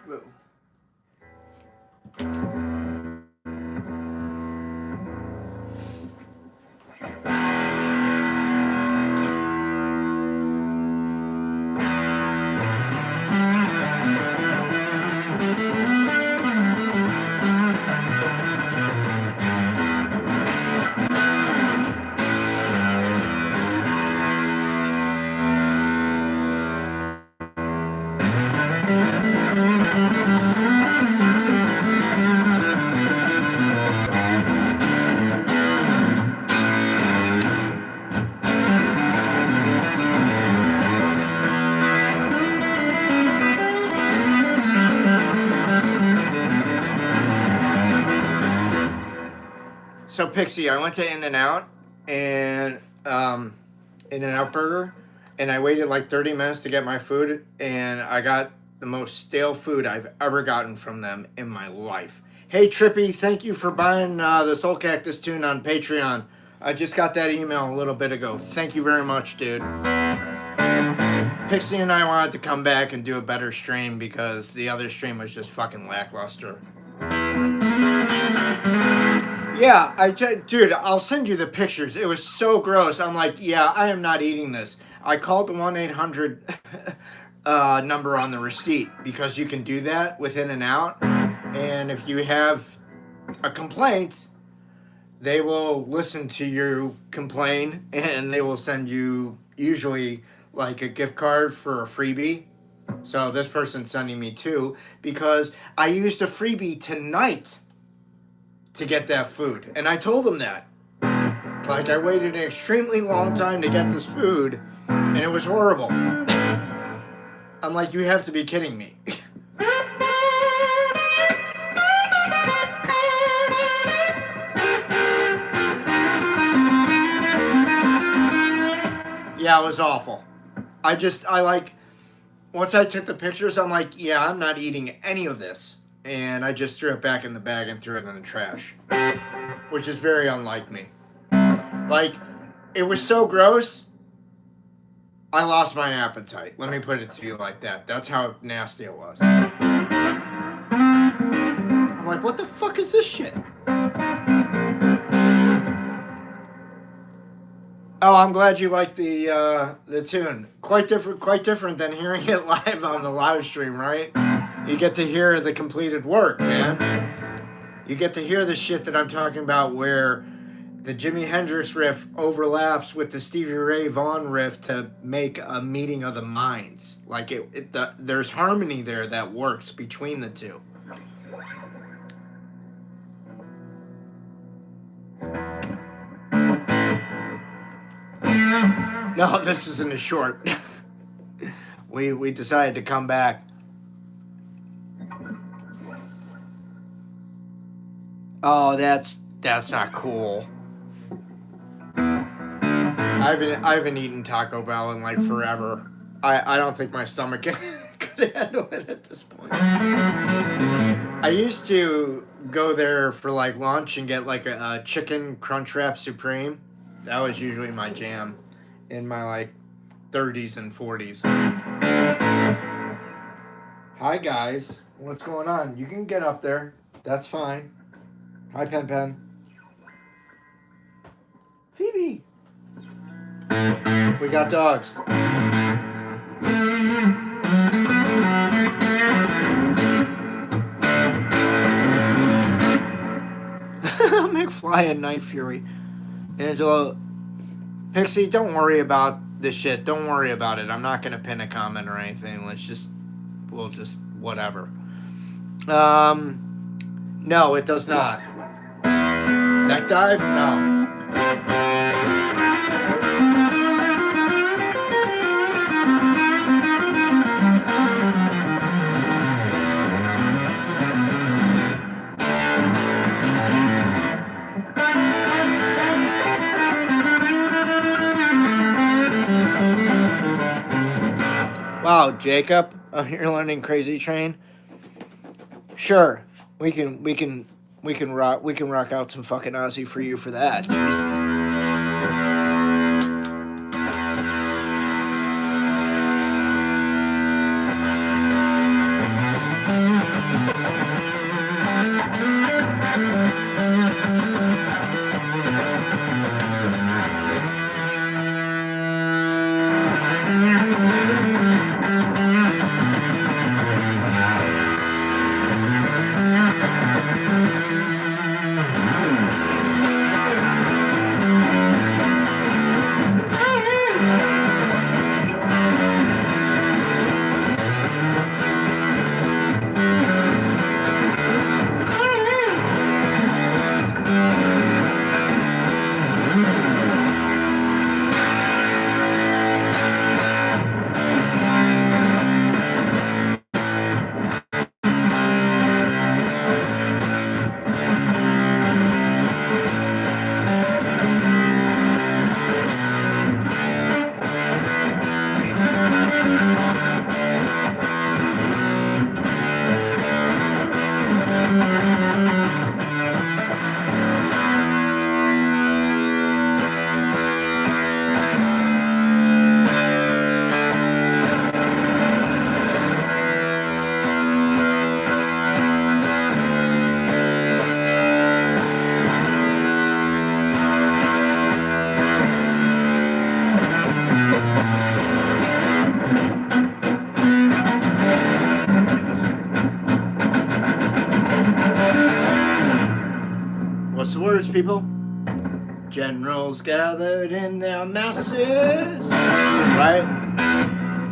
Whoa. So Pixie, I went to In-N-Out and In-N-Out Burger, and I waited like 30 minutes to get my food, and I got the most stale food I've ever gotten from them in my life. Hey Trippy, thank you for buying the Soulcactus tune on Patreon. I just got that email a little bit ago. Thank you very much, dude. Pixie and I wanted to come back and do a better stream because the other stream was just fucking lackluster. Yeah, dude, I'll send you the pictures. It was so gross. I'm like, yeah, I am not eating this. I called the 1-800 number on the receipt because you can do that with In-N-Out. And if you have a complaint, they will listen to your complaint and they will send you usually like a gift card for a freebie. So this person's sending me two because I used a freebie tonight to get that food. And I told them that. Like, I waited an extremely long time to get this food, and it was horrible. I'm like, you have to be kidding me. Yeah, it was awful. Once I took the pictures, I'm like, yeah, I'm not eating any of this. And I just threw it back in the bag and threw it in the trash. Which is very unlike me. Like, it was so gross, I lost my appetite. Let me put it to you like that. That's how nasty it was. I'm like, what the fuck is this shit? Oh, I'm glad you like the tune. Quite different than hearing it live on the live stream, right? You get to hear the completed work, man. You get to hear the shit that I'm talking about where the Jimi Hendrix riff overlaps with the Stevie Ray Vaughan riff to make a meeting of the minds. Like, there's harmony there that works between the two. No, this isn't a short. We decided to come back. Oh, that's not cool. I've been eating Taco Bell in like forever. I don't think my stomach could handle it at this point. I used to go there for like lunch and get like a chicken Crunchwrap Supreme. That was usually my jam in my like 30s and 40s. Hi guys, what's going on? You can get up there. That's fine. Hi, Pen Pen. Phoebe. We got dogs. McFly and Night Fury. Angelo. Pixie, don't worry about this shit. Don't worry about it. I'm not going to pin a comment or anything. We'll just, whatever. No, it does not. Neck dive? No. Wow, Jacob, you're learning Crazy Train. Sure, we can rock out some fucking Ozzy for you for that. Jesus. words, people. Generals gathered in their masses, right?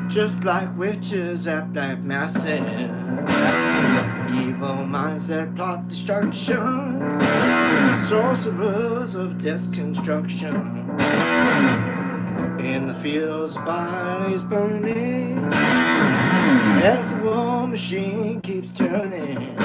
Just like witches at that massive. Evil minds that plot destruction. Sorcerers of destruction. In the fields, bodies burning. As the war machine keeps turning.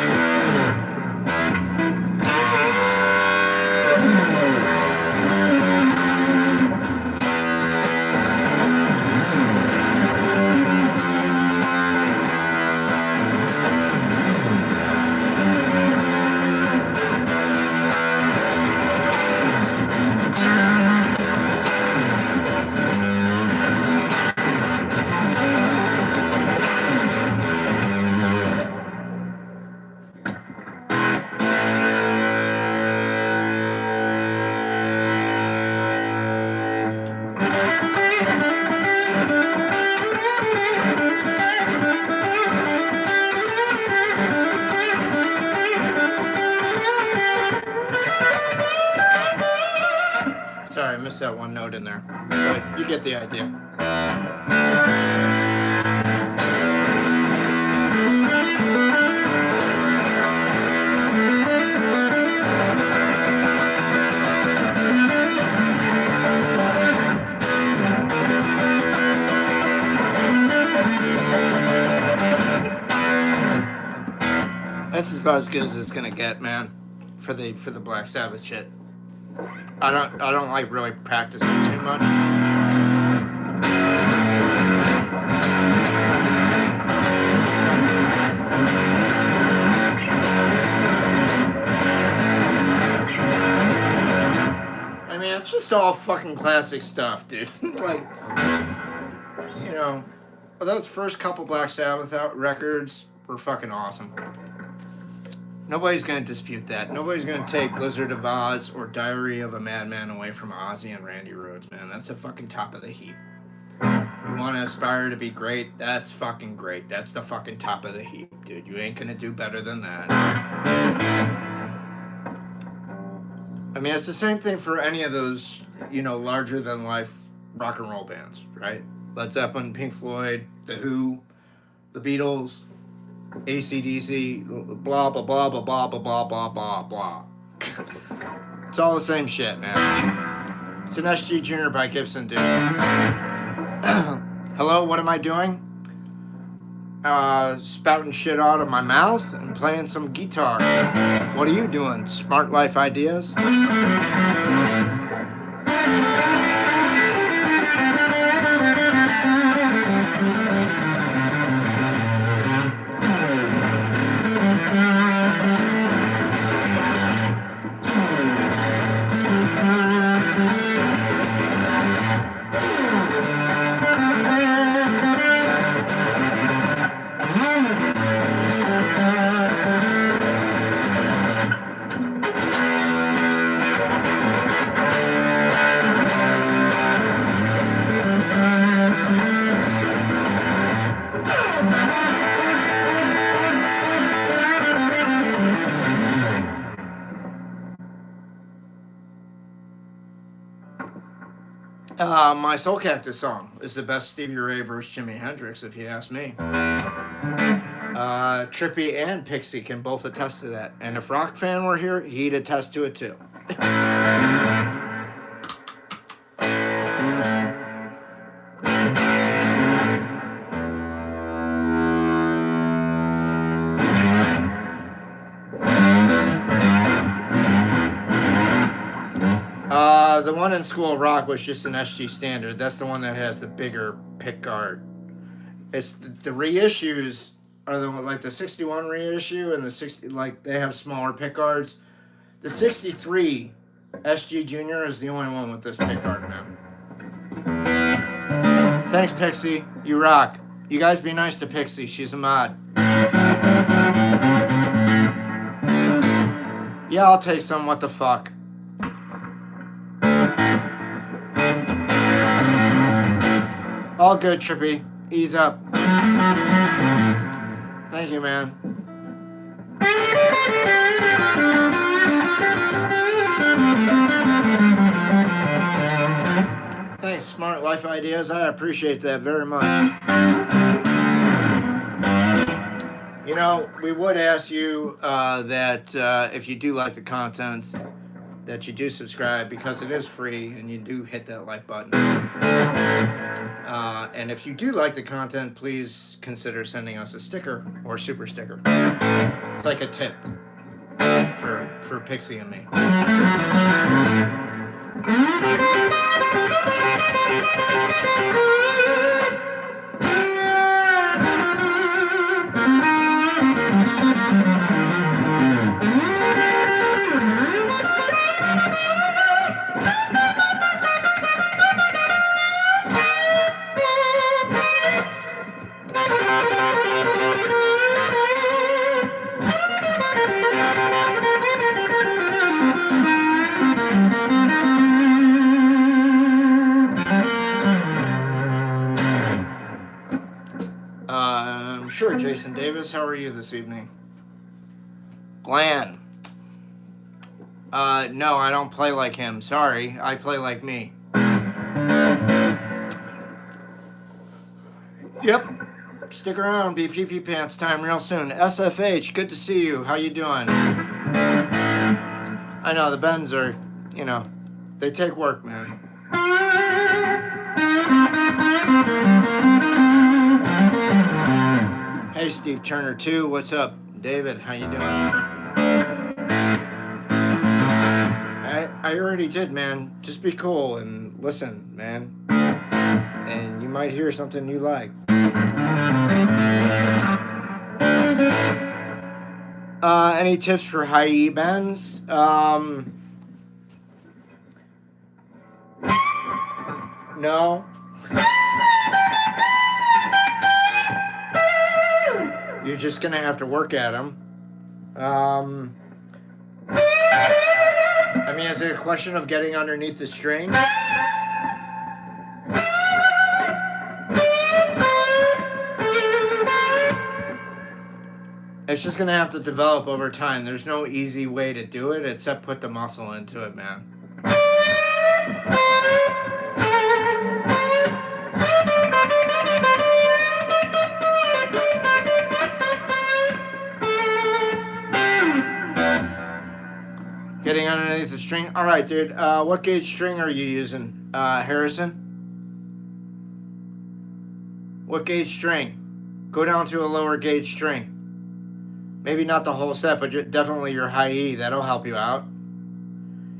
Sorry, I missed that one note in there, but you get the idea. This is about as good as it's gonna get, man, for the Black Sabbath shit. I don't like really practicing too much. I mean, it's just all fucking classic stuff, dude. Like, you know, those first couple Black Sabbath records were fucking awesome. Nobody's going to dispute that. Nobody's going to take Blizzard of Oz or Diary of a Madman away from Ozzy and Randy Rhoads, man. That's the fucking top of the heap. You want to aspire to be great? That's fucking great. That's the fucking top of the heap, dude. You ain't going to do better than that. I mean, it's the same thing for any of those, you know, larger-than-life rock and roll bands, right? Led Zeppelin, Pink Floyd, The Who, The Beatles, AC/DC, blah, blah, blah, blah, blah, blah, blah, blah, blah, blah. It's all the same shit, man. It's an SG Junior by Gibson, dude. Hello, what am I doing? Spouting shit out of my mouth and playing some guitar. What are you doing? Smart life ideas? My Soulcactus song is the best Stevie Ray versus Jimi Hendrix, if you ask me. Trippy and Pixie can both attest to that. And if Rock Fan were here, he'd attest to it too. The one in School of Rock was just an SG standard. That's the one that has the bigger pick guard. It's the reissues are the like the 61 reissue and the 60, like they have smaller pick guards. The 63 SG Junior is the only one with this pick guard now. Thanks, Pixie. You rock. You guys be nice to Pixie. She's a mod. Yeah, I'll take some. What the fuck? All good, Trippy. Ease up. Thank you, man. smart life ideas. I appreciate that very much. You know, we would ask you that if you do like the content, that you do subscribe, because it is free, and you do hit that like button. And if you do like the content, please consider sending us a sticker or super sticker. It's like a tip for Pixie and me. Sure, Jason Davis. How are you this evening? Glenn. No, I don't play like him. Sorry, I play like me. Yep. Stick around. Be pee-pee pants time real soon. SFH, good to see you. How you doing? I know the bends are, you know, they take work, man. Hey, Steve Turner 2, what's up? David, how you doing? I already did, man. Just be cool and listen, man. And you might hear something you like. Any tips for high E bends? No. You're just gonna have to work at them. I mean, is it a question of getting underneath the string? It's just gonna have to develop over time. There's no easy way to do it except put the muscle into it, man. Getting underneath the string. All right, dude. What gauge string are you using, Harrison? What gauge string? Go down to a lower gauge string. Maybe not the whole set, but definitely your high E. That'll help you out.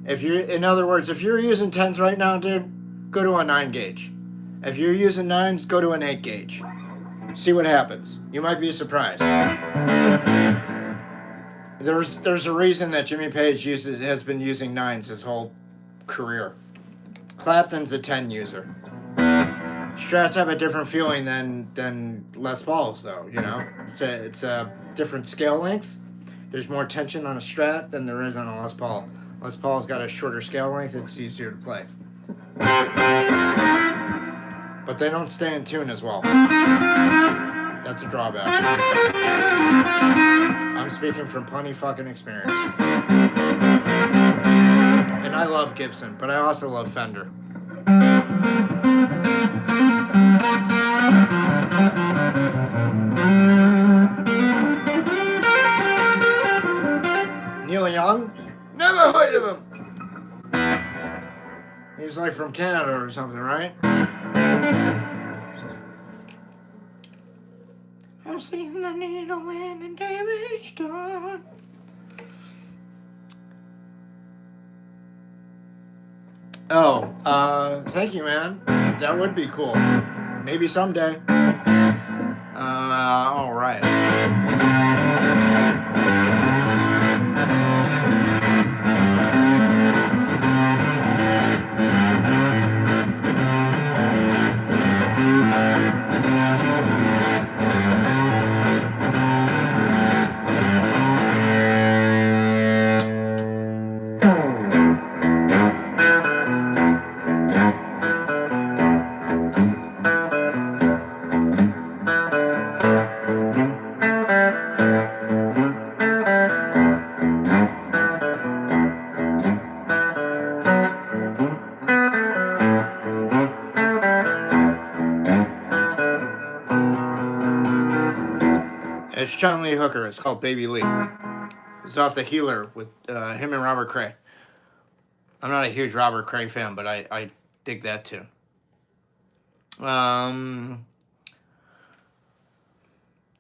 If you, in other words, if you're using 10s right now, dude, go to a 9 gauge. If you're using 9s, go to an 8 gauge. See what happens. You might be surprised. There's a reason that Jimmy Page has been using 9s his whole career. Clapton's a 10 user. Strats have a different feeling than Les Pauls, though. You know, it's a different scale length. There's more tension on a Strat than there is on a Les Paul. Les Paul's got a shorter scale length. It's easier to play, but they don't stay in tune as well. That's a drawback. I'm speaking from plenty fucking experience. And I love Gibson, but I also love Fender. Neil Young? Never heard of him. He's like from Canada or something, right? I've seen the needle and the damage done. Oh, thank you, man. That would be cool. Maybe someday. All right. Johnny Hooker. It's called Baby Lee. It's off the Healer with him and Robert Cray. I'm not a huge Robert Cray fan, but I dig that tune.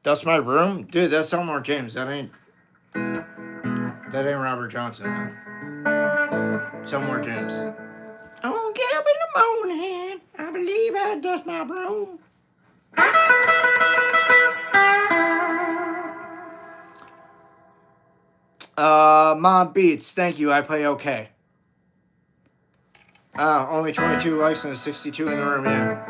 Dust My Broom? Dude, that's Elmore James. That ain't Robert Johnson, man. It's Elmore James. I won't get up in the morning. I believe I dust my broom. Mom Beats, thank you. I play okay. Only 22 likes and 62 in the room, yeah.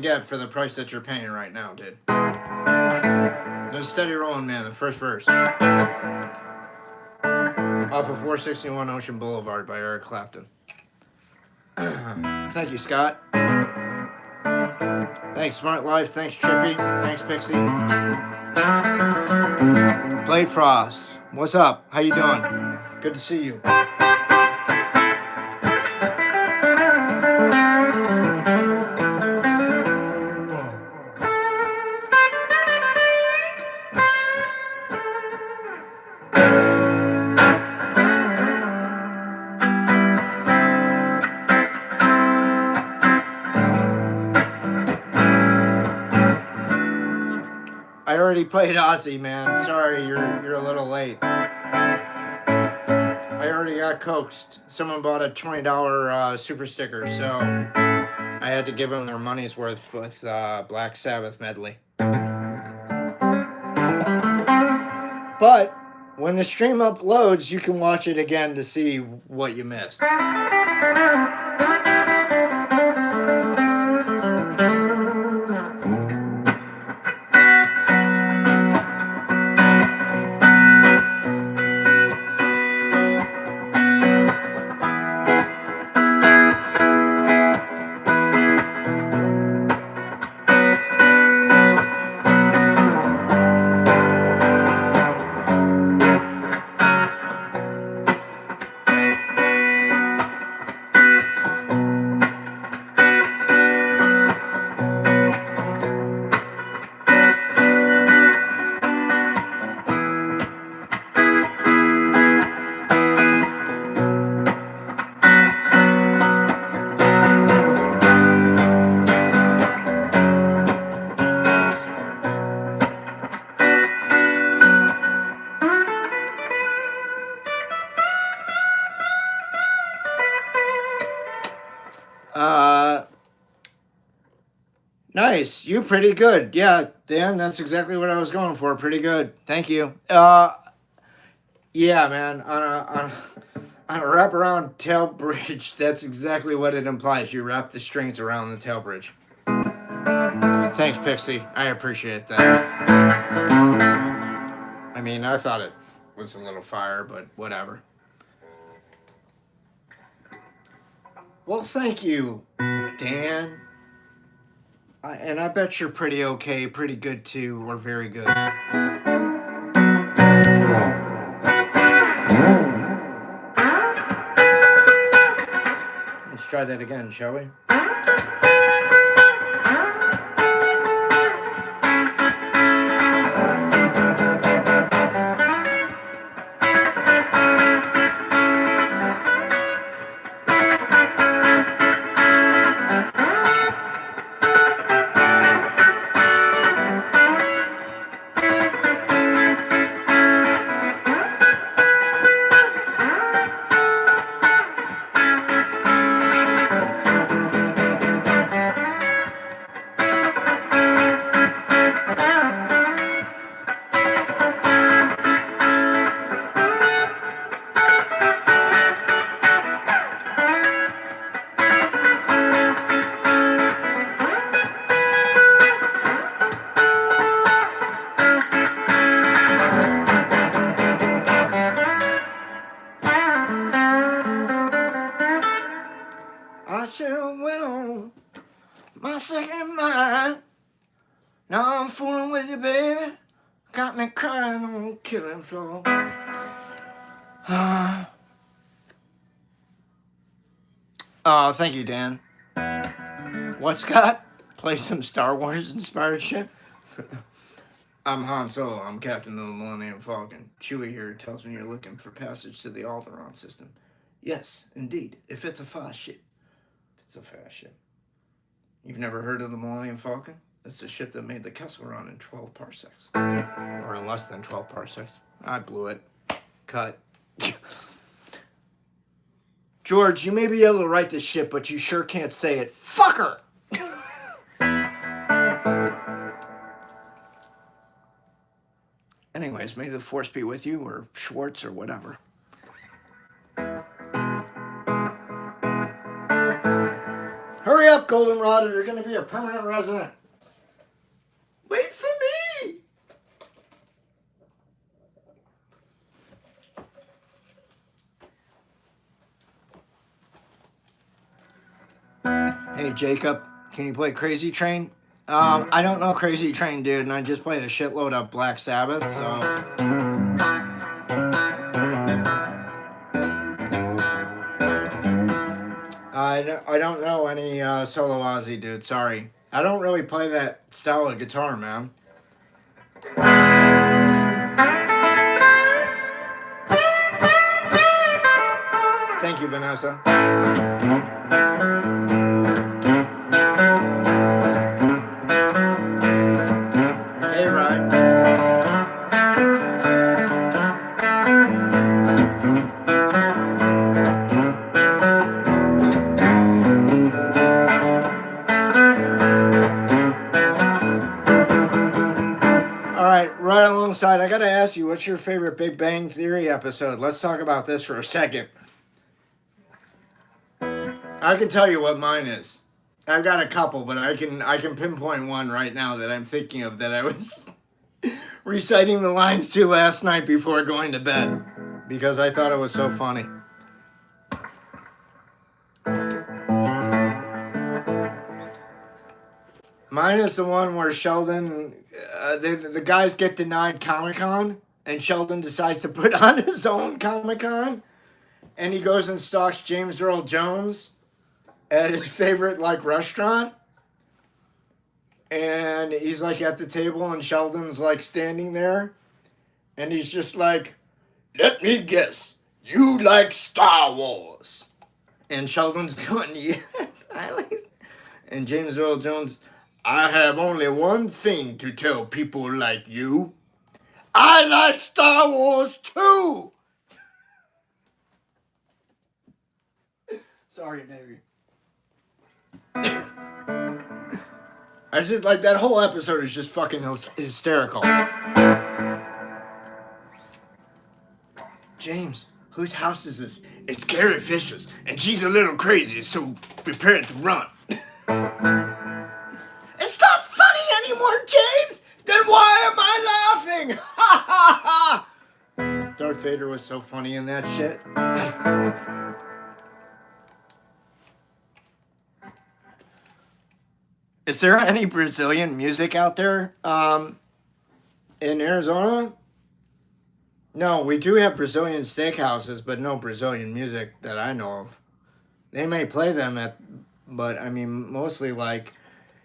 Get for the price that you're paying right now, dude. There's Steady Rolling Man, the first verse. Off of 461 Ocean Boulevard by Eric Clapton. Thank you, Scott. Thanks, Smart Life. Thanks, Trippy. Thanks, Pixie. Blade Frost. What's up? How you doing? Good to see you. I already played Ozzy, man. Sorry, you're a little late. I already got coaxed. Someone bought a $20 super sticker, so I had to give them their money's worth with Black Sabbath medley. But when the stream uploads, you can watch it again to see what you missed. Nice. You pretty good. Yeah, Dan, that's exactly what I was going for. Pretty good. Thank you. Yeah, man. On a wraparound tail bridge, that's exactly what it implies. You wrap the strings around the tail bridge. Thanks, Pixie. I appreciate that. I mean, I thought it was a little fire, but whatever. Well, thank you, Dan. And I bet you're pretty okay, pretty good too, or very good. Let's try that again, shall we? Got me crying on the killing floor. Oh, thank you, Dan. What, Scott? Play some Star Wars inspired shit? I'm Han Solo. I'm Captain of the Millennium Falcon. Chewie here tells me you're looking for passage to the Alderaan system. Yes, indeed. If it's a fast ship. If it's a fast ship. You've never heard of the Millennium Falcon? It's the ship that made the Kessel Run in 12 parsecs. Or in less than 12 parsecs. I blew it. Cut. George, you may be able to write this shit, but you sure can't say it. Fucker! Anyways, may the force be with you, or Schwartz, or whatever. Hurry up, Goldenrod, or you're going to be a permanent resident. Wait for me! Hey, Jacob, can you play Crazy Train? I don't know Crazy Train, dude, and I just played a shitload of Black Sabbath, so... I don't know any solo Ozzy, dude, sorry. I don't really play that style of guitar, man. Thank you, Vanessa. Hey, Ryan. Right alongside, I gotta ask you, what's your favorite Big Bang Theory episode? Let's talk about this for a second. I can tell you what mine is. I've got a couple, but I can pinpoint one right now that I'm thinking of that I was reciting the lines to last night before going to bed because I thought it was so funny. Mine is the one where Sheldon, the guys get denied Comic-Con, and Sheldon decides to put on his own Comic-Con, and he goes and stalks James Earl Jones at his favorite, restaurant, and he's, at the table, and Sheldon's, standing there, and he's just like, let me guess, you like Star Wars. And Sheldon's going, yeah, I like. And James Earl Jones, I have only one thing to tell people like you. I like Star Wars too! Sorry, Navy. I just that whole episode is just fucking hysterical. James, whose house is this? It's Carrie Fisher's, and she's a little crazy, so prepare to run. It's not funny anymore, James! Then why am I laughing? Ha ha ha! Darth Vader was so funny in that shit. Is there any Brazilian music out there in Arizona? No, we do have Brazilian steakhouses, but no Brazilian music that I know of. They may play them but I mean, mostly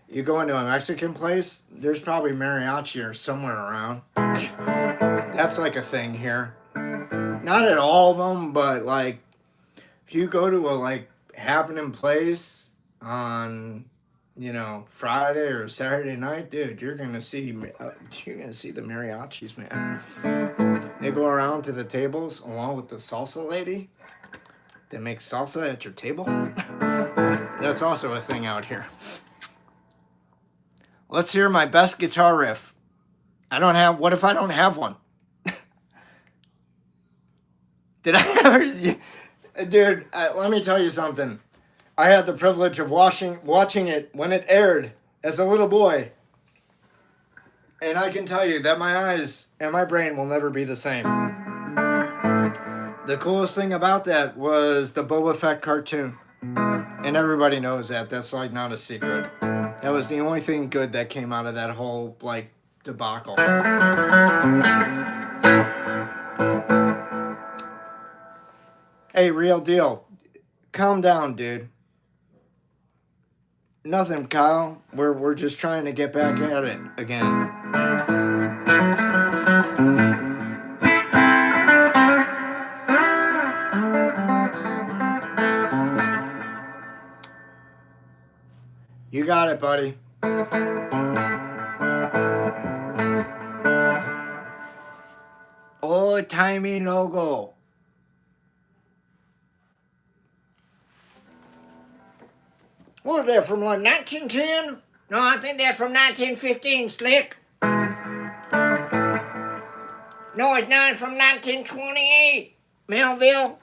you go into a Mexican place, there's probably mariachi or somewhere around. That's a thing here. Not at all of them, but if you go to a happening place on Friday or Saturday night, dude, you're gonna see the mariachis, man. They go around to the tables along with the salsa lady. They make salsa at your table. That's also a thing out here. Let's hear my best guitar riff. What if I don't have one? Did I ever? Dude, let me tell you something. I had the privilege of watching it when it aired as a little boy. And I can tell you that my eyes and my brain will never be the same. The coolest thing about that was the Boba Fett cartoon. And everybody knows that. That's not a secret. That was the only thing good that came out of that whole debacle. Hey, real deal. Calm down, dude. Nothing, Kyle. We're just trying to get back at it again. You got it, buddy. Old-timey logo. What is that, from like 1910? No, I think that's from 1915, Slick. No, it's not. It's from 1928, Melville.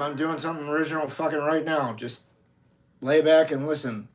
I'm doing something original fucking right now. Just lay back and listen.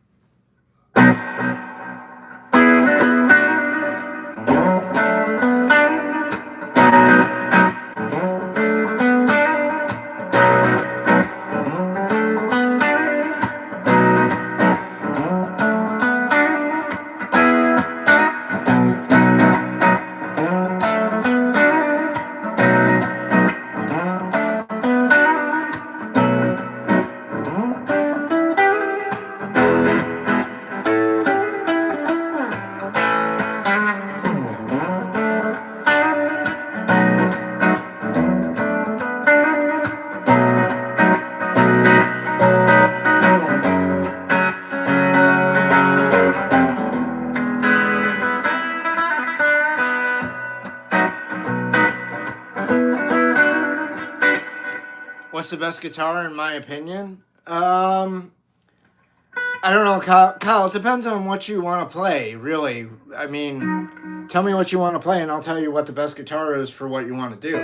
What's the best guitar in my opinion? I don't know, Kyle. It depends on what you want to play, really. I mean, tell me what you want to play, and I'll tell you what the best guitar is for what you want to do.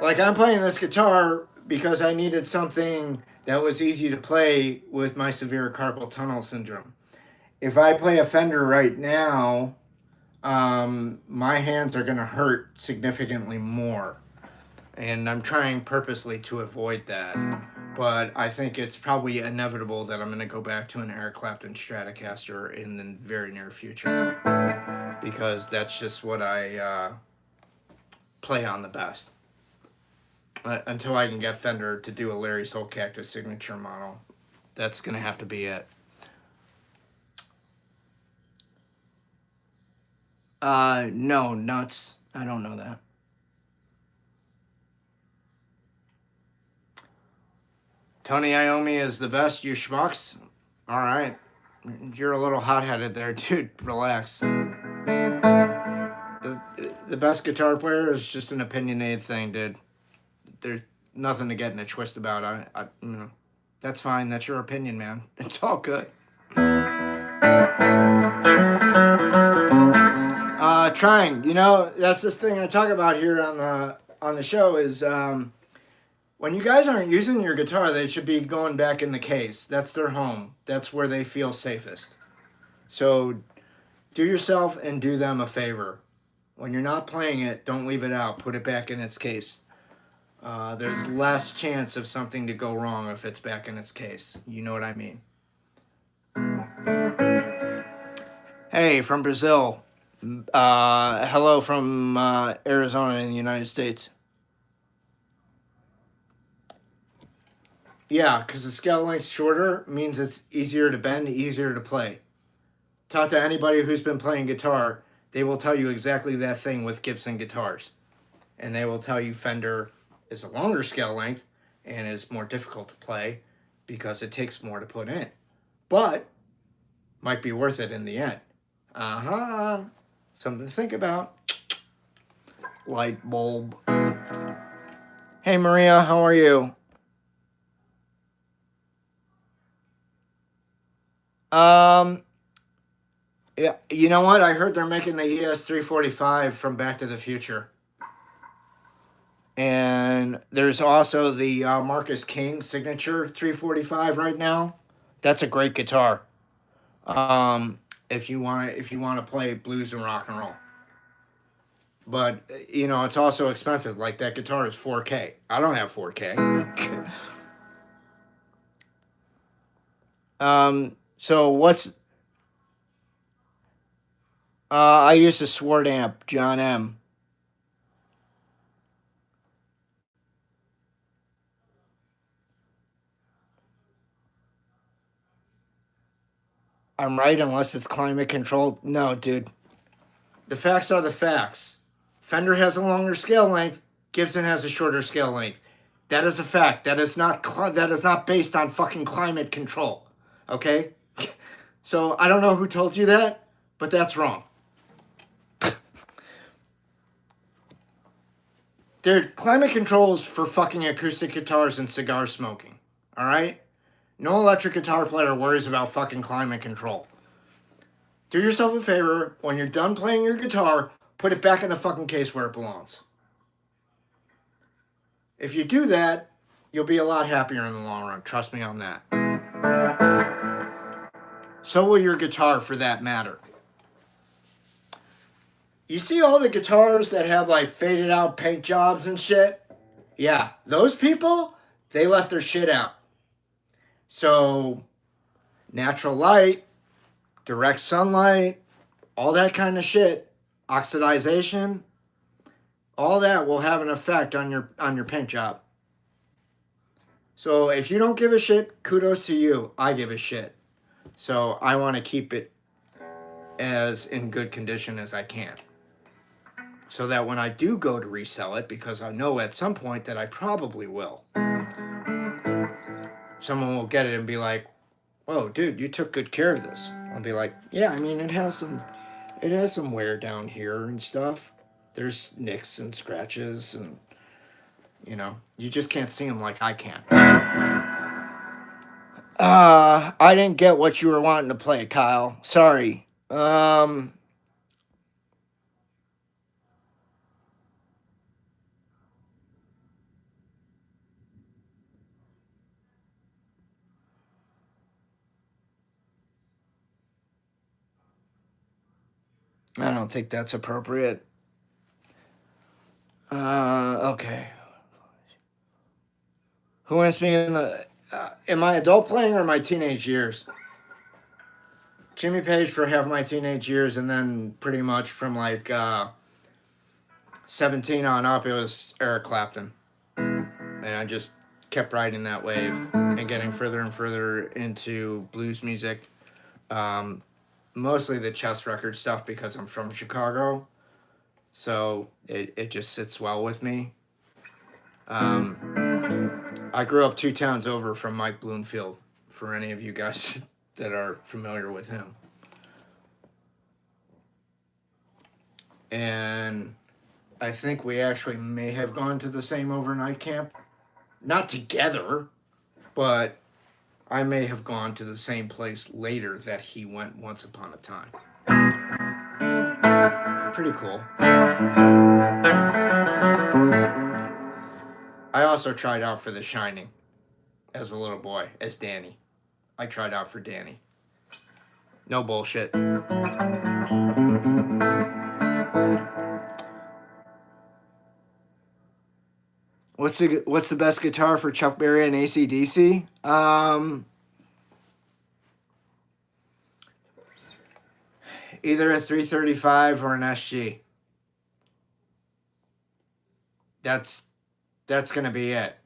Like, I'm playing this guitar because I needed something that was easy to play with my severe carpal tunnel syndrome. If I play a Fender right now, my hands are going to hurt significantly more. And I'm trying purposely to avoid that. But I think it's probably inevitable that I'm going to go back to an Eric Clapton Stratocaster in the very near future. Because that's just what I play on the best. Until I can get Fender to do a Larry Soulcactus signature model. That's going to have to be it. No, nuts. I don't know that. Tony Iommi is the best, you schmucks. All right. You're a little hot-headed there, dude. Relax. The best guitar player is just an opinionated thing, dude. There's nothing to get in a twist about. You know, that's fine. That's your opinion, man. It's all good. Trying. You know, that's this thing I talk about here on the show is when you guys aren't using your guitar, they should be going back in the case. That's their home. That's where they feel safest. So do yourself and do them a favor. When you're not playing it, don't leave it out. Put it back in its case. There's less chance of something to go wrong if it's back in its case. You know what I mean? Hey, from Brazil. Hello from Arizona in the United States. Yeah, because the scale length's shorter means it's easier to bend, easier to play. Talk to anybody who's been playing guitar. They will tell you exactly that thing with Gibson guitars. And they will tell you Fender is a longer scale length and is more difficult to play because it takes more to put in. But might be worth it in the end. Something to think about. Light bulb. Hey Maria, how are you? Yeah, you know what? I heard they're making the ES345 from Back to the Future. And there's also the Marcus King signature 345 right now. That's a great guitar. If you want to play blues and rock and roll. But you know, it's also expensive. Like that guitar is 4K. I don't have 4K. So what's I use a Sword amp, John M. I'm right unless it's climate controlled. No, dude. The facts are the facts. Fender has a longer scale length. Gibson has a shorter scale length. That is a fact. That is not based on fucking climate control. Okay? So I don't know who told you that, but that's wrong. Dude, climate control is for fucking acoustic guitars and cigar smoking. All right? No electric guitar player worries about fucking climate control. Do yourself a favor. When you're done playing your guitar, put it back in the fucking case where it belongs. If you do that, you'll be a lot happier in the long run. Trust me on that. So will your guitar, for that matter. You see all the guitars that have like faded out paint jobs and shit? Yeah, those people, they left their shit out. So, natural light, direct sunlight, all that kind of shit, oxidization, all that will have an effect on your paint job. So if you don't give a shit, kudos to you. I give a shit. So I want to keep it as in good condition as I can. So that when I do go to resell it, because I know at some point that I probably will, someone will get it and be like, "Whoa, dude, you took good care of this." I'll be like, "Yeah, I mean, it has some wear down here and stuff. There's nicks and scratches, and you know, you just can't see them like I can." I didn't get what you were wanting to play, Kyle. Sorry. I don't think that's appropriate. Okay. Who asked me in my adult playing or my teenage years? Jimmy Page for half my teenage years, and then pretty much from like 17 on up, it was Eric Clapton. And I just kept riding that wave and getting further and further into blues music. Mostly the chess record stuff because I'm from Chicago. So it just sits well with me. I grew up 2 towns over from Mike Bloomfield, for any of you guys that are familiar with him. And I think we actually may have gone to the same overnight camp. Not together, but I may have gone to the same place later that he went once upon a time. Pretty cool. I also tried out for The Shining as a little boy, as Danny. I tried out for Danny. No bullshit. What's the best guitar for Chuck Berry and AC/DC? Either a 335 or an SG. That's gonna be it.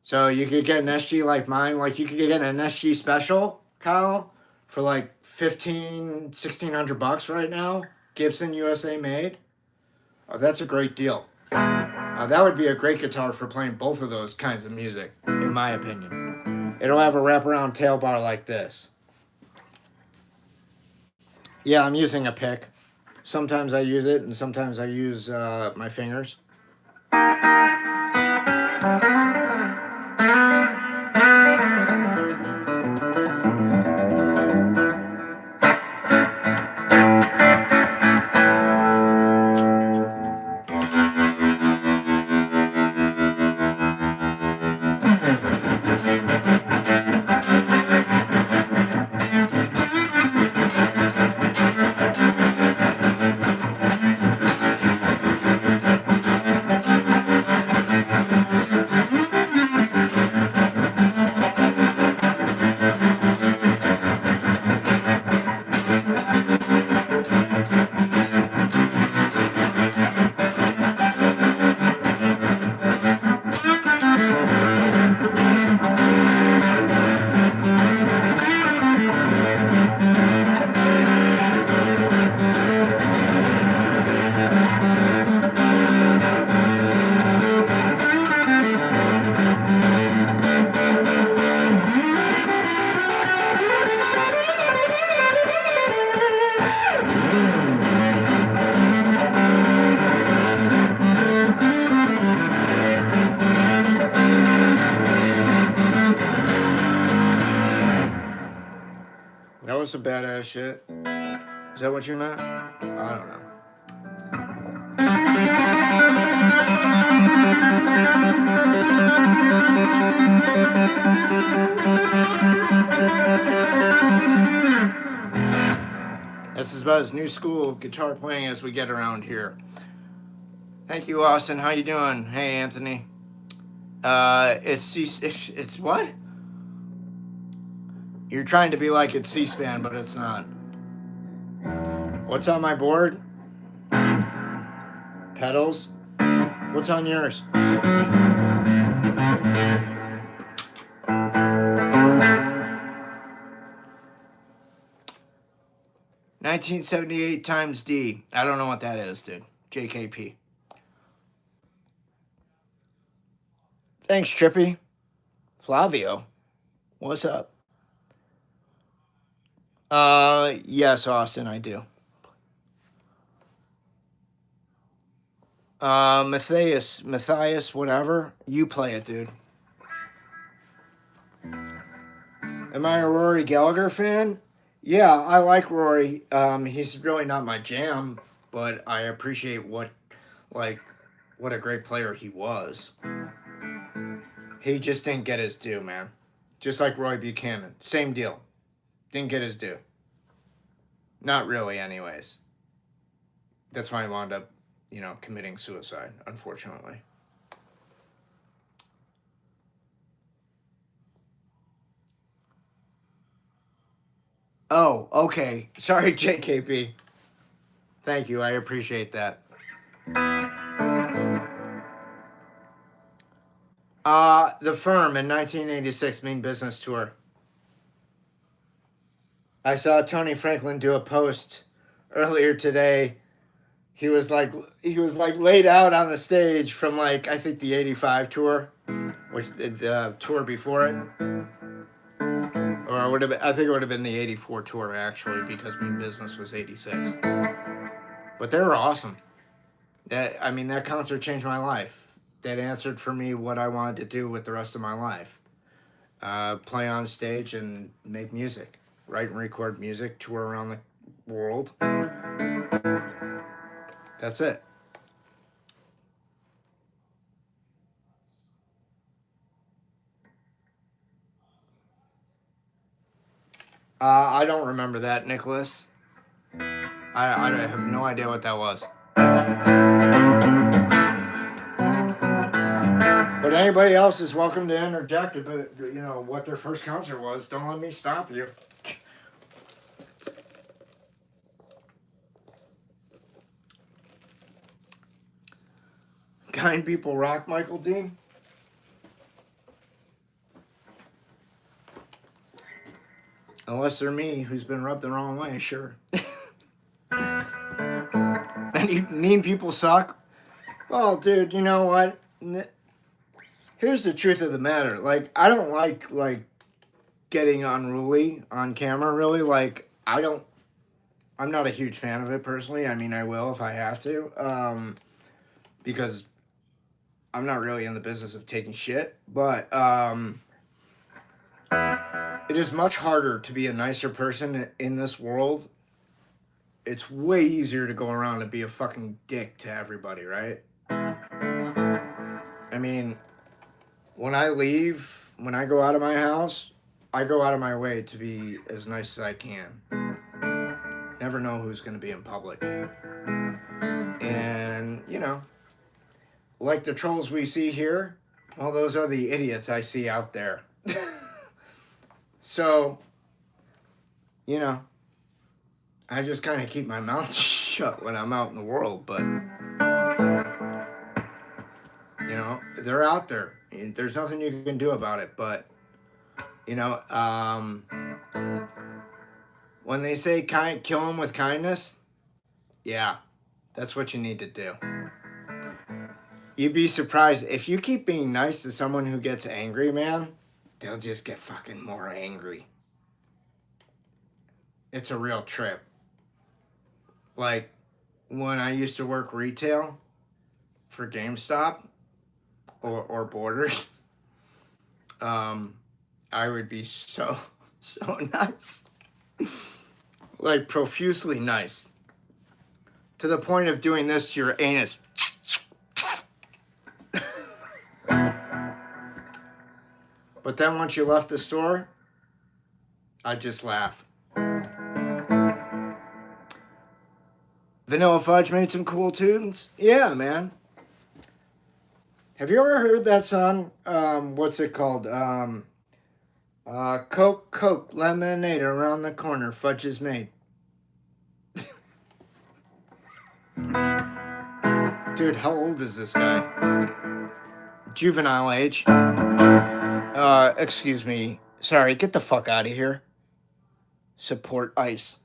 So you could get an SG like mine, like you could get an SG special, Kyle, for like $1,600 right now. Gibson USA made. Oh, that's a great deal. That would be a great guitar for playing both of those kinds of music, in my opinion. It'll have a wraparound tail bar like this. Yeah, I'm using a pick. Sometimes I use it, and sometimes I use my fingers. was some badass shit. Is that what you meant? I don't know. That's about as new school guitar playing as we get around here. Thank you, Austin. How you doing? Hey, Anthony. It's what? You're trying to be like it's C-SPAN, but it's not. What's on my board? Pedals. What's on yours? 1978 times D. I don't know what that is, dude. JKP. Thanks, Trippy. Flavio. What's up? Yes, Austin, I do. Matthias, whatever. You play it, dude. Am I a Rory Gallagher fan? Yeah, I like Rory. He's really not my jam, but I appreciate what a great player he was. He just didn't get his due, man. Just like Roy Buchanan. Same deal. Didn't get his due. Not really, anyways. That's why he wound up, committing suicide, unfortunately. Oh, okay. Sorry, JKP. Thank you. I appreciate that. The Firm in 1986 Mean Business Tour. I saw Tony Franklin do a post earlier today. He was like laid out on the stage from I think the 85 tour, which is the tour before it. Or I think it would have been the 84 tour actually, because Mean Business was 86. But they were awesome. That concert changed my life. That answered for me what I wanted to do with the rest of my life. Play on stage and make music. Write and record music, tour around the world. That's it. I don't remember that, Nicholas. I have no idea what that was. But anybody else is welcome to interject if what their first concert was. Don't let me stop you. Kind people rock, Michael D. Unless they're me, who's been rubbed the wrong way, sure. And mean people suck. Well, dude, you know what? Here's the truth of the matter. I don't like getting unruly on camera, really. I'm not a huge fan of it personally. I will if I have to. Because I'm not really in the business of taking shit. But it is much harder to be a nicer person in this world. It's way easier to go around and be a fucking dick to everybody, right? When I leave, when I go out of my house, I go out of my way to be as nice as I can. Never know who's going to be in public. And, like the trolls we see here, well, those are the idiots I see out there. So, I just kind of keep my mouth shut when I'm out in the world, but, they're out there. There's nothing you can do about it, but, when they say kill them with kindness, yeah, that's what you need to do. You'd be surprised. If you keep being nice to someone who gets angry, man, they'll just get fucking more angry. It's a real trip. When I used to work retail for GameStop or Borders, I would be so nice. like profusely nice. To the point of doing this to your anus. But then once you left the store, I'd just laugh. Vanilla Fudge made some cool tunes. Yeah, man. Have you ever heard that song? What's it called? Coke, Coke, lemonade around the corner, fudge is made. Dude, how old is this guy? Juvenile age. Excuse me. Sorry, get the fuck out of here. Support ICE.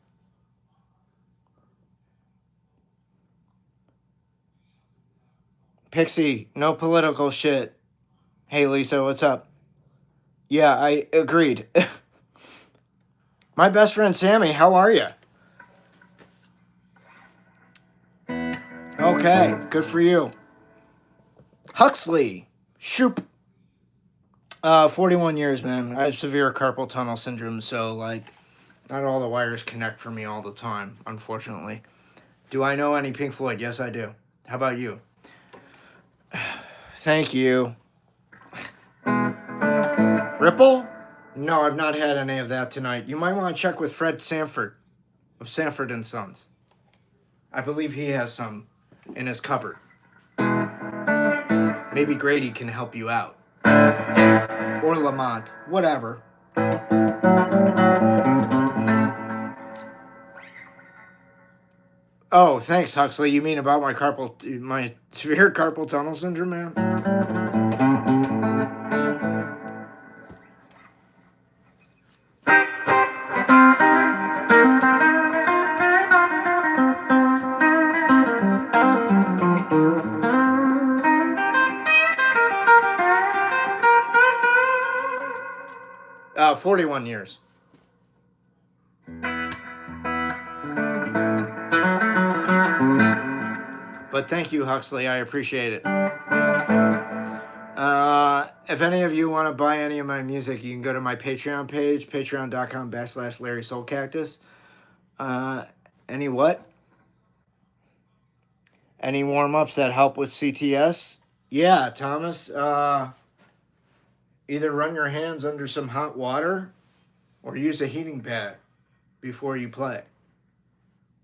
Pixie, no political shit. Hey, Lisa, what's up? Yeah, I agreed. My best friend Sammy, how are you? Okay, good for you. Huxley, shoop. 41 years, man. I have severe carpal tunnel syndrome, so, like, not all the wires connect for me all the time, unfortunately. Do I know any Pink Floyd? Yes, I do. How about you? Thank you. Ripple? No, I've not had any of that tonight. You might want to check with Fred Sanford of Sanford and Sons. I believe he has some in his cupboard. Maybe Grady can help you out. Or Lamont. Whatever. Oh, thanks, Huxley. You mean about my severe carpal tunnel syndrome, man? 41 years. But thank you, Huxley. I appreciate it. If any of you want to buy any of my music, you can go to my Patreon page, patreon.com/Larry Soulcactus. Any what? Any warm-ups that help with CTS? Yeah, Thomas. Either run your hands under some hot water or use a heating pad before you play.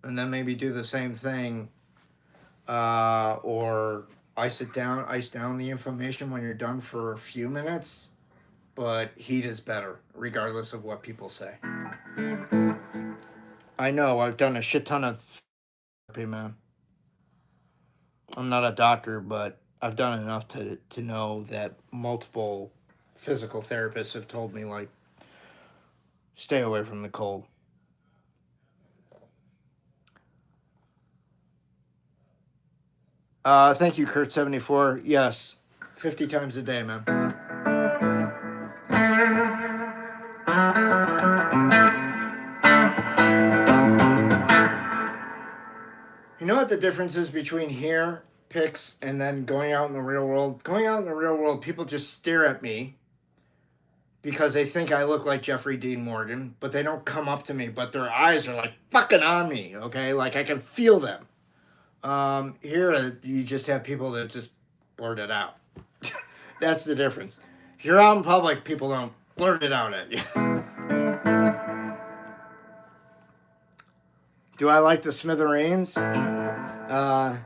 And then maybe do the same thing, or ice down the inflammation when you're done for a few minutes. But heat is better, regardless of what people say. I know, I've done a shit ton of therapy, man. I'm not a doctor, but I've done enough to know that multiple physical therapists have told me, like, stay away from the cold. Thank you, Kurt74. Yes, 50 times a day, man. You know what the difference is between here, pics, and then going out in the real world? Going out in the real world, people just stare at me because they think I look like Jeffrey Dean Morgan, but they don't come up to me, but their eyes are like fucking on me, okay? Like I can feel them. Here, you just have people that just blurt it out. That's the difference. Here out in public, people don't blurt it out at you. Do I like the Smithereens? I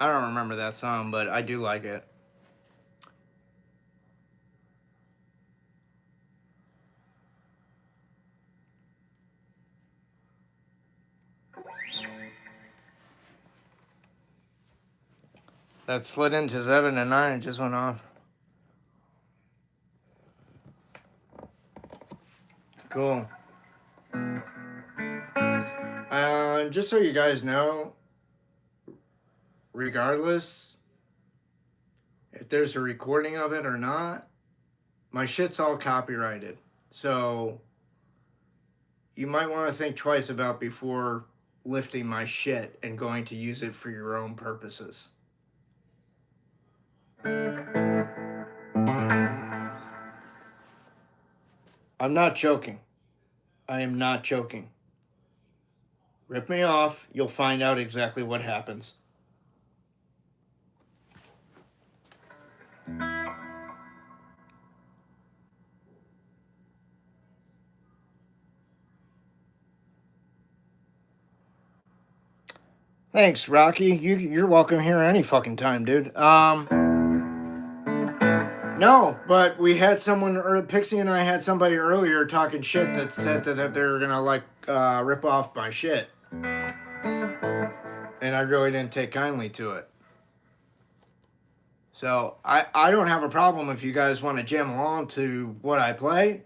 don't remember that song, but I do like it. That slid into 7 and 9 and just went off. Cool. Just so you guys know, regardless if there's a recording of it or not, my shit's all copyrighted. So you might want to think twice about before lifting my shit and going to use it for your own purposes. I'm not joking. I am not joking. Rip me off, you'll find out exactly what happens. Thanks, Rocky. You're welcome here any fucking time, dude. No, but we had someone, or Pixie and I had somebody earlier talking shit that said that they were gonna like rip off my shit, and I really didn't take kindly to it. So I don't have a problem if you guys want to jam along to what I play,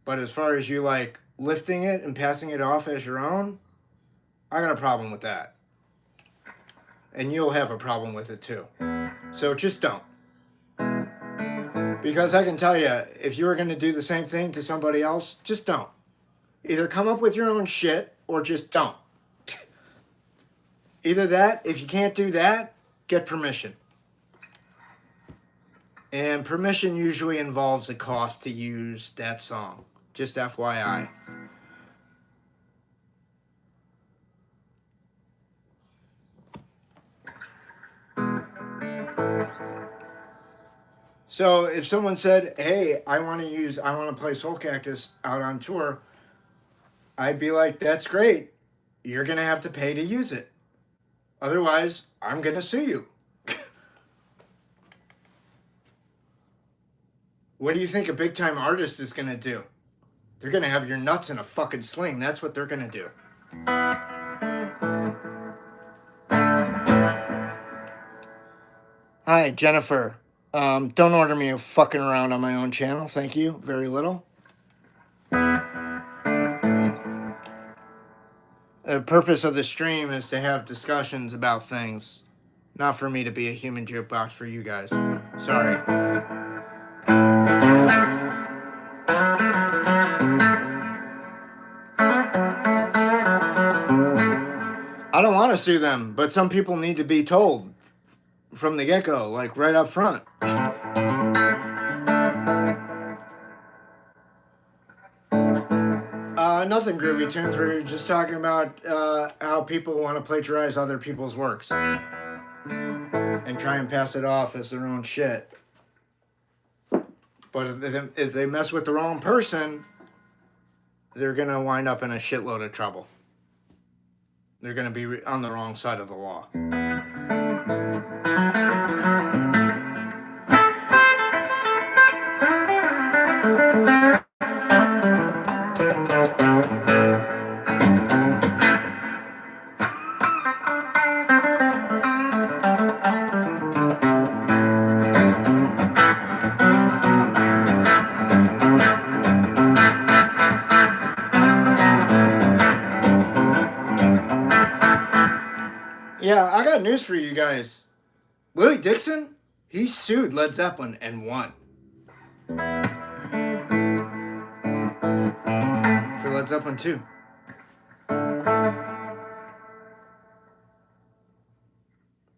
but as far as you like lifting it and passing it off as your own, I got a problem with that, and you'll have a problem with it too. So just don't. Because I can tell you, if you were going to do the same thing to somebody else, just don't. Either come up with your own shit or just don't. Either that, if you can't do that, get permission. And permission usually involves a cost to use that song. Just FYI. So if someone said, hey, I want to play Soulcactus out on tour, I'd be like, that's great. You're going to have to pay to use it. Otherwise, I'm going to sue you. What do you think a big time artist is going to do? They're going to have your nuts in a fucking sling. That's what they're going to do. Hi, Jennifer. Don't order me fucking around on my own channel. Thank you. Very little. The purpose of the stream is to have discussions about things, not for me to be a human jukebox for you guys. Sorry. I don't want to sue them, but some people need to be told from the get-go, like right up front. Nothing, Groovy Tunes. We're just talking about how people want to plagiarize other people's works and try and pass it off as their own shit. But if they mess with the wrong person, they're going to wind up in a shitload of trouble. They're going to be on the wrong side of the law. Yeah, I got news for you guys. Willie Dixon, he sued Led Zeppelin and won. For Led Zeppelin 2.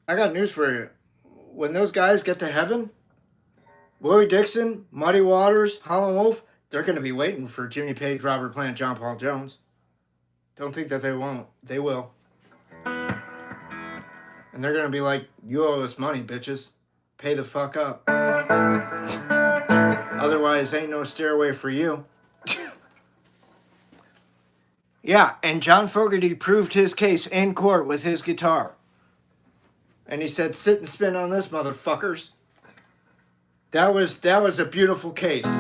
I got news for you. When those guys get to heaven, Willie Dixon, Muddy Waters, Howlin' Wolf, they're going to be waiting for Jimmy Page, Robert Plant, John Paul Jones. Don't think that they won't. They will. And they're going to be like, you owe us money, bitches. Pay the fuck up. Otherwise, ain't no stairway for you. Yeah, and John Fogerty proved his case in court with his guitar. And he said, sit and spin on this, motherfuckers. That was a beautiful case.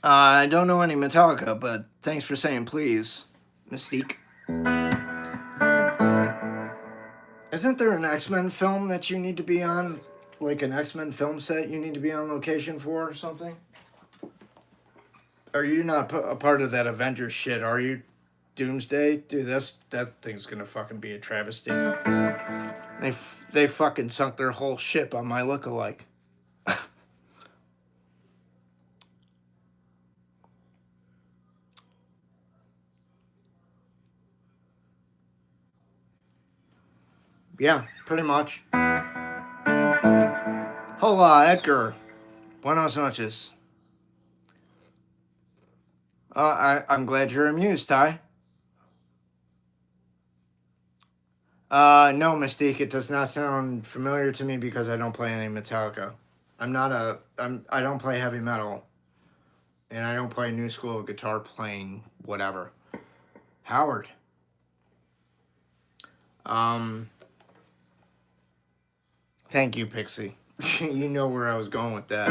I don't know any Metallica, but thanks for saying please, Mystique. Isn't there an X-Men film that you need to be on? Like an X-Men film set you need to be on location for or something? Are you not a part of that Avengers shit, are you? Doomsday, dude, that thing's gonna fucking be a travesty. They fucking sunk their whole ship on my lookalike. Yeah, pretty much. Hola, Edgar. Buenas noches. I'm glad you're amused, Ty. No, Mystique, it does not sound familiar to me because I don't play any Metallica. I don't play heavy metal. And I don't play new school guitar playing whatever. Howard. Thank you, Pixie. You know where I was going with that.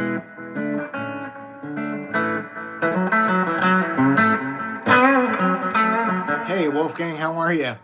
Hey, Wolfgang, how are you?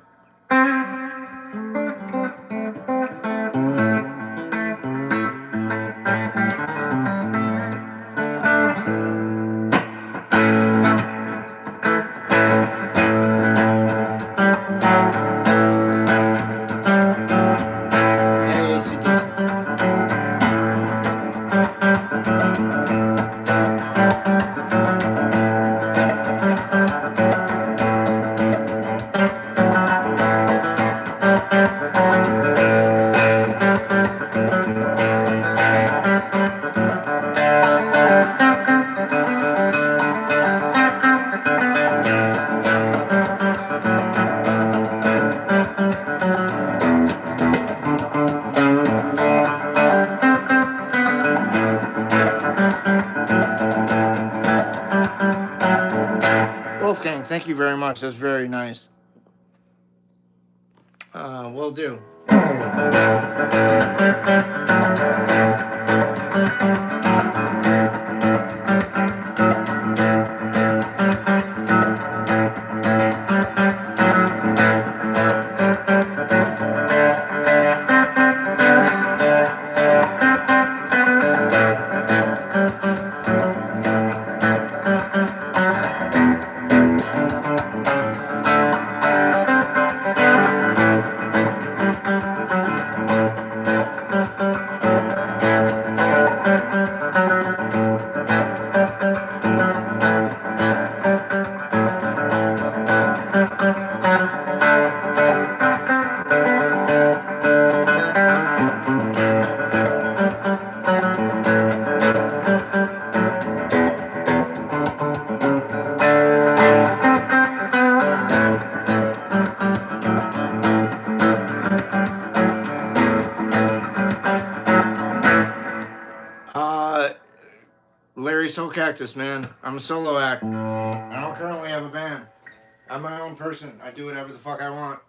Wolfgang, thank you very much. That's very nice. Will do. Larry Soulcactus, man. I'm a solo act. I don't currently have a band. I'm my own person. I do whatever the fuck I want.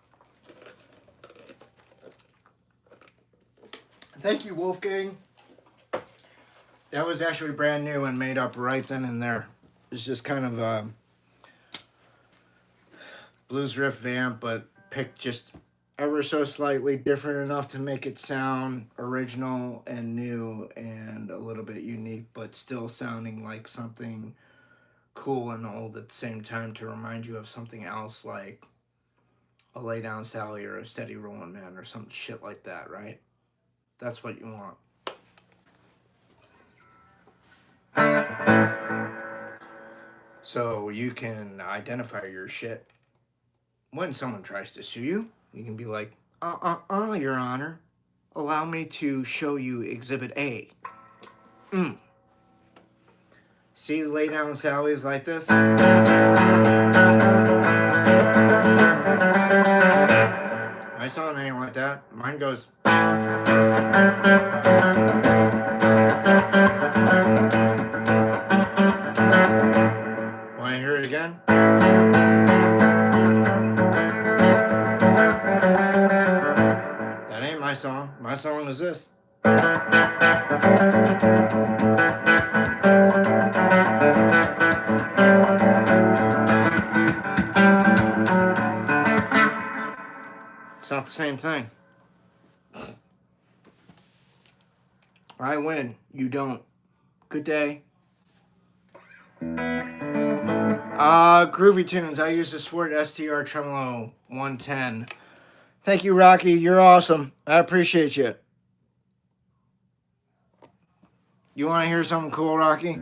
Thank you, Wolfgang. That was actually brand new and made up right then and there. It's just kind of a blues riff vamp, but picked just ever so slightly different enough to make it sound original and new and a little bit unique, but still sounding like something cool and old at the same time to remind you of something else, like a Lay Down Sally or a Steady Rollin' Man or some shit like that, right? That's what you want. So you can identify your shit. When someone tries to sue you, you can be like, Your Honor, allow me to show you Exhibit A. See, Lay Down Sally's like this. My song ain't like that. Mine goes. Want to hear it again? That ain't my song. My song is this. It's not the same thing. I win. You don't. Good day. Groovy Tunes. I use the Sword STR Tremolo 110. Thank you, Rocky. You're awesome. I appreciate you. You want to hear something cool, Rocky?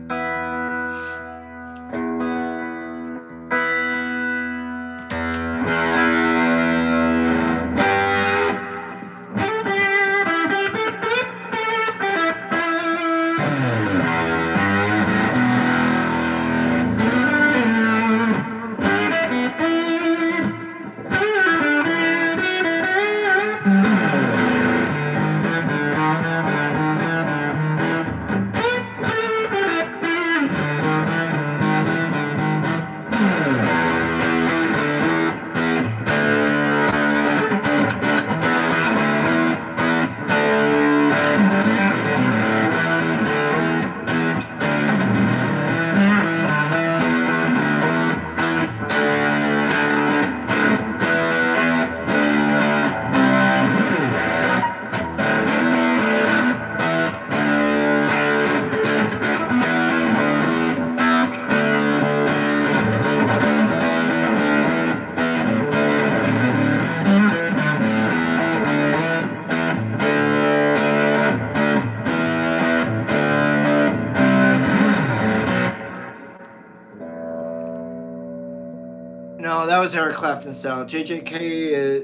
No, that was Eric Clapton style. JJK is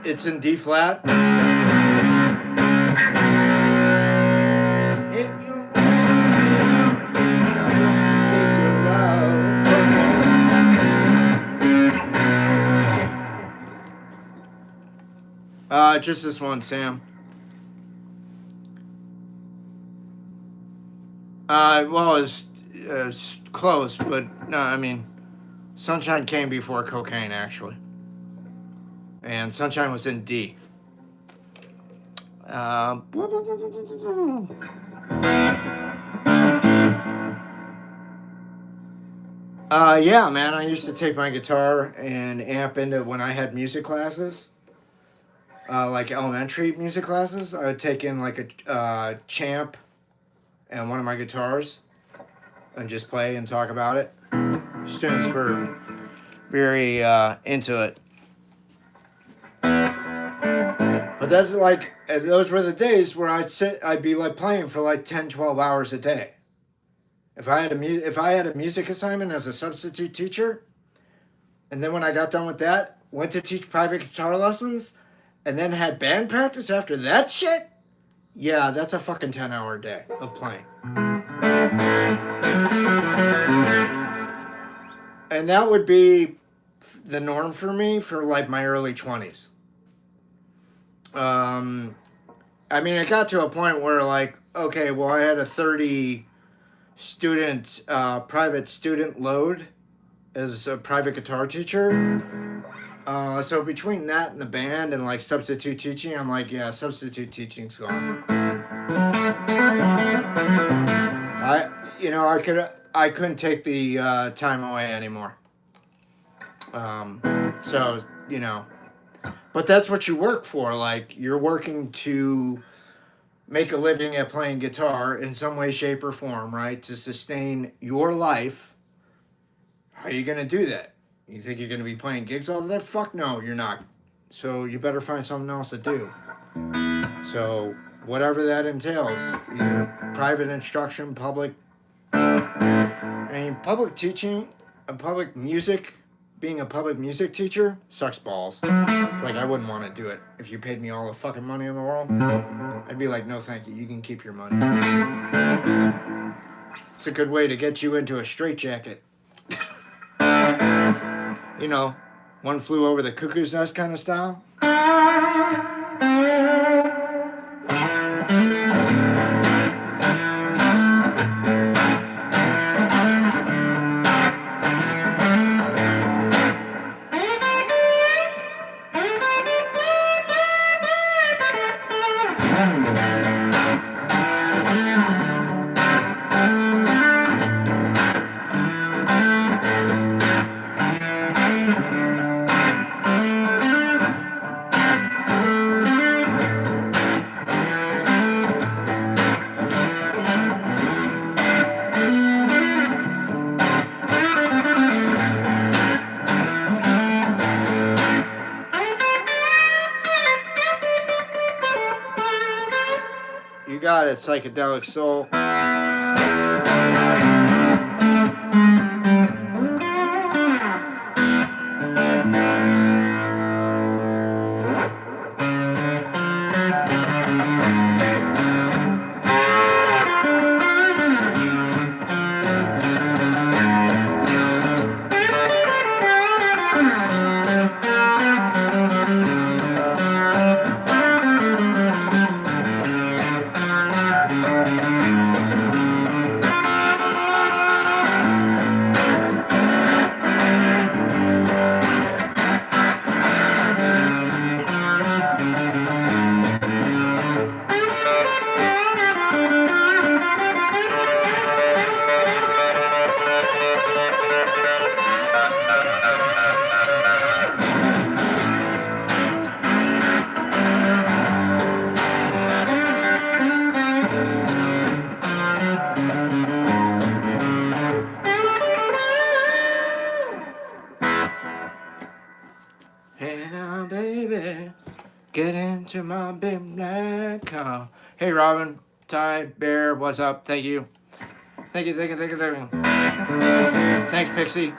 it's in D flat. Just this one, Sam. Well, it's close, but no, I mean, Sunshine came before Cocaine, actually. And Sunshine was in D. Yeah, man, I used to take my guitar and amp into when I had music classes. Like elementary music classes, I would take in like a champ and one of my guitars and just play and talk about it. Students were very into it. But that's like, those were the days where I'd be like playing for like 10, 12 hours a day. If I had a music assignment as a substitute teacher, and then when I got done with that, went to teach private guitar lessons, and then had band practice after that shit, yeah, that's a fucking 10-hour day of playing. And that would be the norm for me for like my early 20s. I mean, it got to a point where like, okay, well, I had a 30 student, private student load as a private guitar teacher. So between that and the band and like substitute teaching, I'm like, yeah, substitute teaching's gone. I couldn't take the time away anymore. So, but that's what you work for. Like, you're working to make a living at playing guitar in some way, shape, or form, right? To sustain your life. How are you going to do that? You think you're going to be playing gigs all the time? Fuck no, you're not. So you better find something else to do. So whatever that entails, private instruction, public teaching, public music, being a public music teacher sucks balls. Like, I wouldn't want to do it. If you paid me all the fucking money in the world, I'd be like, no thank you, you can keep your money. It's a good way to get you into a straitjacket. One flew over the cuckoo's nest kind of style. got it, Psychedelic Soul. Get into my big black car. Hey, Robin, Ty, Bear, what's up? Thank you. Thank you. Thanks, Pixie.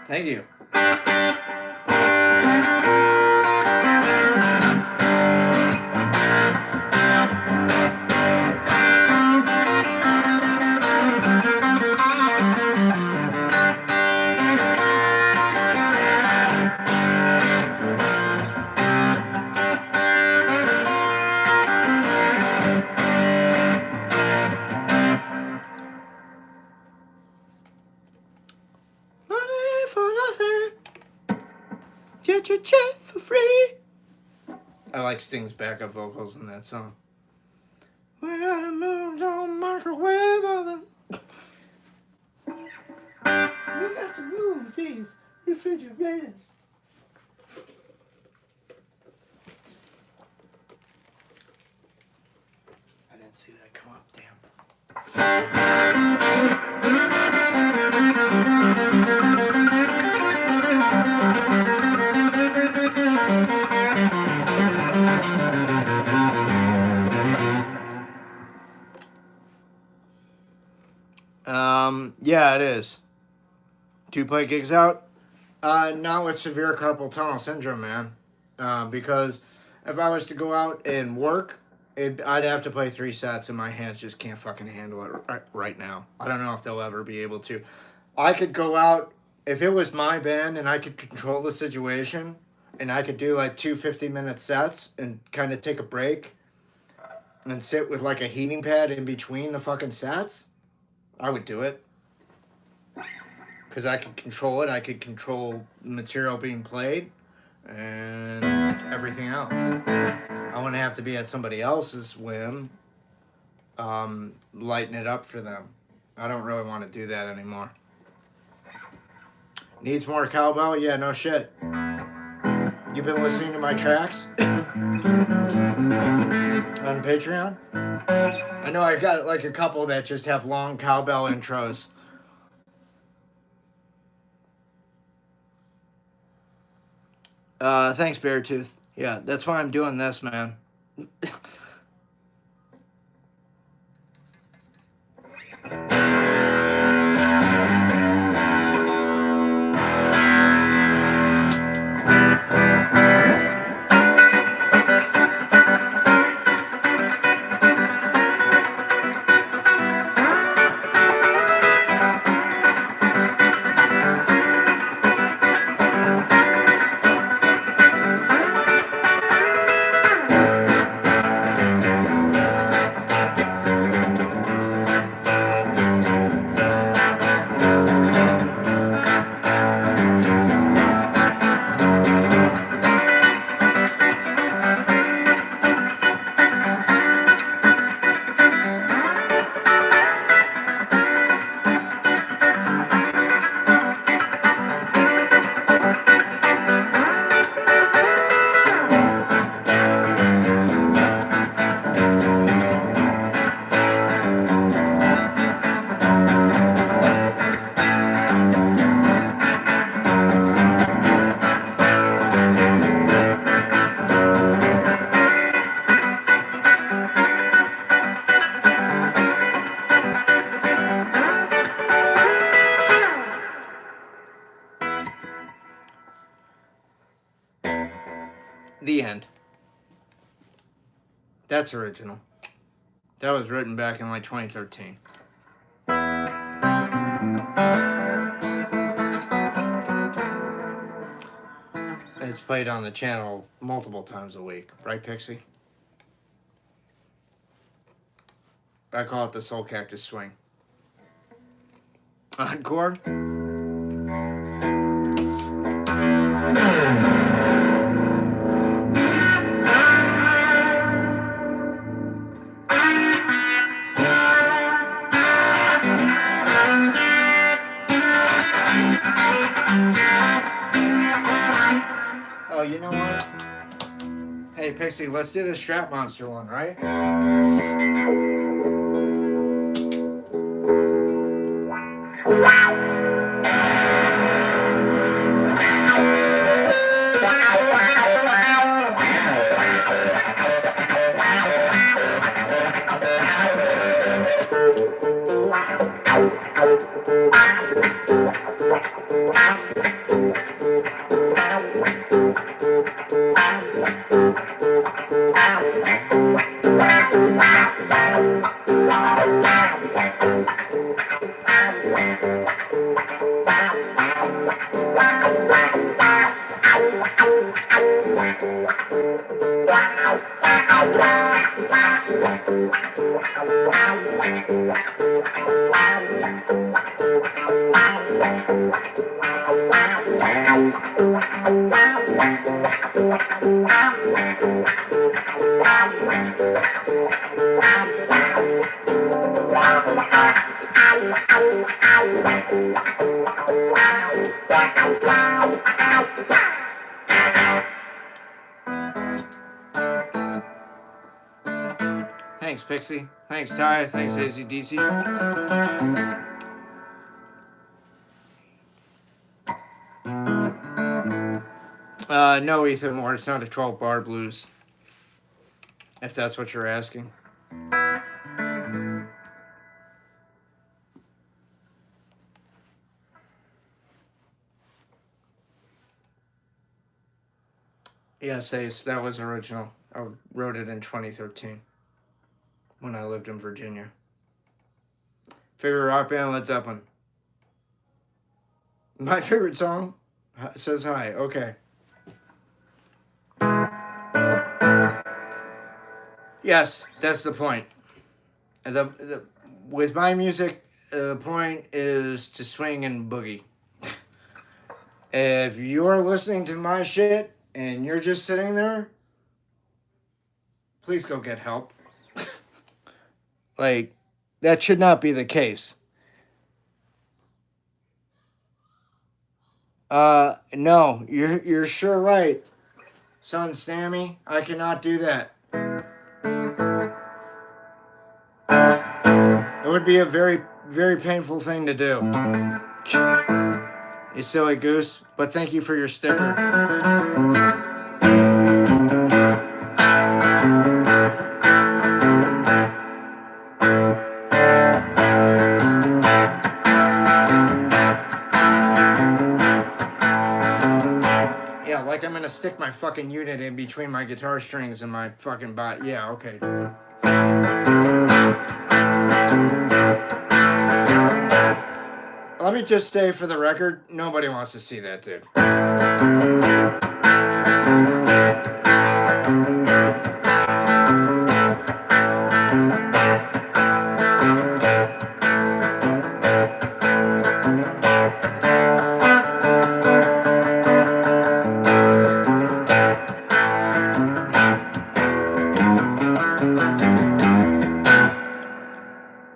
Thank you. Get your check for free. I like Sting's backup vocals in that song. We gotta move on microwave oven. We got to move these refrigerators. I didn't see that come up, damn. Yeah, it is. Do you play gigs out? Not with severe carpal tunnel syndrome, man. Because if I was to go out and work, I'd have to play 3 sets, and my hands just can't fucking handle it right now. I don't know if they'll ever be able to. I could go out, if it was my band and I could control the situation, and I could do like 2 50-minute sets and kind of take a break and sit with like a heating pad in between the fucking sets, I would do it. Because I could control it. I could control the material being played and everything else. I wouldn't have to be at somebody else's whim, lighting it up for them. I don't really want to do that anymore. Needs more cowbell? Yeah, no shit. You've been listening to my tracks on Patreon? I know I got like a couple that just have long cowbell intros. Thanks, Beartooth. Yeah, that's why I'm doing this, man. The end. That's original. That was written back in like 2013. It's played on the channel multiple times a week, right, Pixie? I call it the Soulcactus swing. Encore? Oh, you know what? Hey, Pixie, let's do the Strap Monster one, right? Thanks, Pixie. Thanks, Ty. Thanks, ACDC. No, Ethan Moore. It's not a 12-bar blues. If that's what you're asking. Yes, Ace, that was original. I wrote it in 2013 when I lived in Virginia. Favorite rock band, Led Zeppelin. My favorite song says hi. Okay. Yes, that's the point. With my music, the point is to swing and boogie. If you're listening to my shit and you're just sitting there, please go get help. Like, that should not be the case. No, you're sure right, son Sammy. I cannot do that. It would be a very, very painful thing to do. You silly goose. But thank you for your sticker. Yeah, like I'm gonna stick my fucking unit in between my guitar strings and my fucking body. Yeah, okay. Let me just say for the record, nobody wants to see that, dude.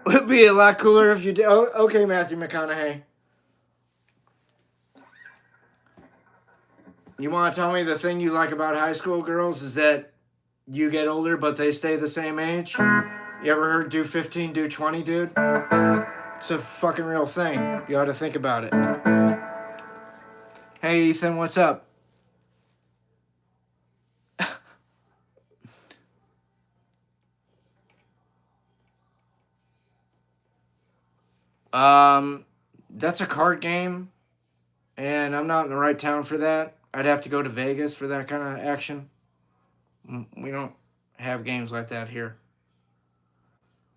Would be a lot cooler if you did. Oh, okay, Matthew McConaughey. You want to tell me the thing you like about high school girls is that you get older, but they stay the same age? You ever heard do 15, do 20, dude? It's a fucking real thing. You ought to think about it. Hey, Ethan, what's up? That's a card game, and I'm not in the right town for that. I'd have to go to Vegas for that kind of action. We don't have games like that here.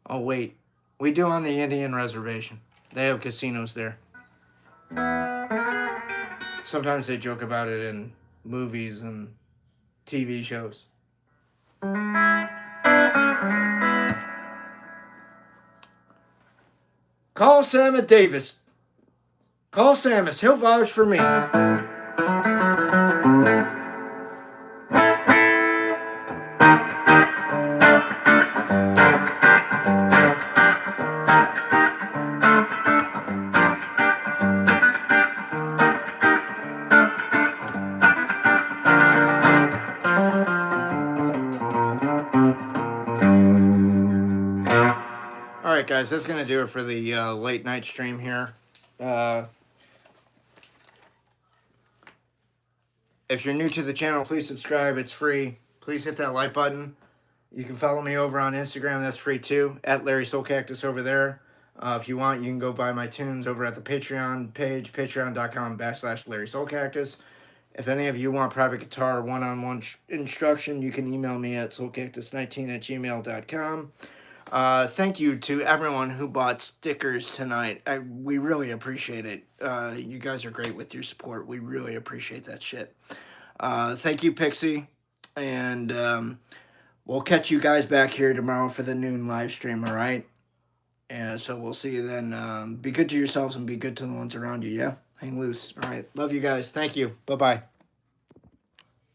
Oh, wait. We do on the Indian Reservation. They have casinos there. Sometimes they joke about it in movies and TV shows. Call Sam at Davis. Call Samus. He'll vouch for me. Alright guys, that's going to do it for the late night stream here. If you're new to the channel, please subscribe. It's free. Please hit that like button. You can follow me over on Instagram. That's free too. At Larry Soulcactus over there. If you want, you can go buy my tunes over at the Patreon page, patreon.com/Larry Soulcactus. If any of you want private guitar one-on-one instruction, you can email me at soulcactus19@gmail.com. Thank you to everyone who bought stickers tonight. We really appreciate it. You guys are great with your support. We really appreciate that shit. Thank you, Pixie. And we'll catch you guys back here tomorrow for the noon live stream, all right? And so we'll see you then. Be good to yourselves and be good to the ones around you, yeah? Hang loose. All right. Love you guys. Thank you. Bye-bye.